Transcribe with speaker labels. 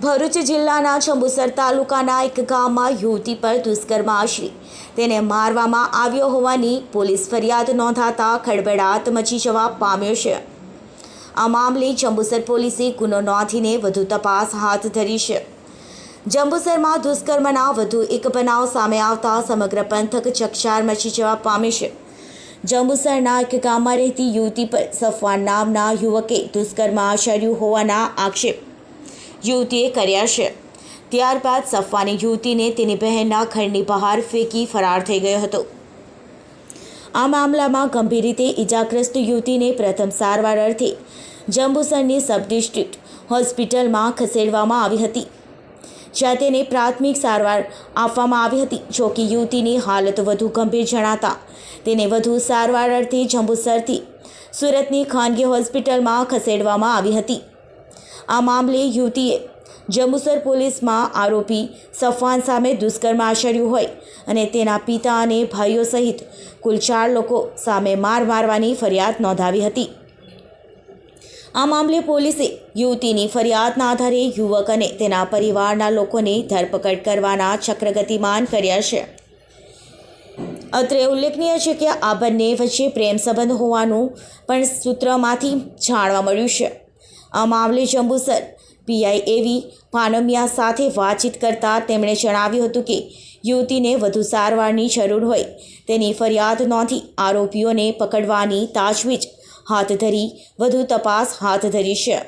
Speaker 1: ભરૂચ જિલ્લાના જંબુસર તાલુકાના એક ગામમાં યુવતી પર દુષ્કર્મ આચરી તેને મારવામાં આવ્યો હોવાની પોલીસ ફરિયાદ નોંધાતા ખળભળાટ મચી જવા પામ્યો છે। આ મામલે જંબુસર પોલીસે ગુનો નોંધીને વધુ તપાસ હાથ ધરી છે। જંબુસરમાં દુષ્કર્મના વધુ એક બનાવ સામે આવતા સમગ્ર પંથક ચકચાર મચી જવા પામ્યો છે। જંબુસરના એક ગામમાં રહેતી યુવતી પર સફવાન નામના યુવકે દુષ્કર્મ આચર્યું હોવાના આક્ષેપ યુવતીએ કર્યા છે। ત્યારબાદ સફવાની યુવતીને તેની બહેનના ઘરની બહાર ફેંકી ફરાર થઈ ગયો હતો। આ મામલામાં ગંભીર રીતે ઇજાગ્રસ્ત યુવતીને પ્રથમ સારવાર અર્થે જંબુસરની સબ ડિસ્ટ્રિક્ટ હોસ્પિટલમાં ખસેડવામાં આવી હતી, જ્યાં તેને પ્રાથમિક સારવાર આપવામાં આવી હતી। જોકે યુવતીની હાલત વધુ ગંભીર જણાતા તેને વધુ સારવાર અર્થે જંબુસરથી સુરતની ખાનગી હોસ્પિટલમાં ખસેડવામાં આવી હતી। આ મામલે યુવતીએ જંબુસર પોલીસમાં આરોપી સફવાન સામે દુષ્કર્મ આચર્યું હોય અને તેના પિતા અને ભાઈઓ સહિત કુલ 4 લોકો સામે મારવાની ફરિયાદ નોંધાવી હતી। આ મામલે પોલીસે યુવતીની ફરિયાદના આધારે યુવક અને તેના પરિવારના લોકોની ધરપકડ કરવાના ચક્ર ગતિમાન કર્યા છે। અત્રે ઉલ્લેખનીય છે કે આ બંને વચ્ચે પ્રેમ સંબંધ હોવાનું પણ સૂત્રમાંથી જાણવા મળ્યું છે। આ મામલે જંબુસર પીઆઈ એવી પાનમિયા સાથે વાતચીત કરતાં તેમણે જણાવ્યું હતું કે યુવતીને વધુ સારવારની જરૂર હોય તેની ફરિયાદ નોંધી આરોપીઓને પકડવાની તાજવીજ હાથ ધરી વધુ તપાસ હાથ ધરી છે।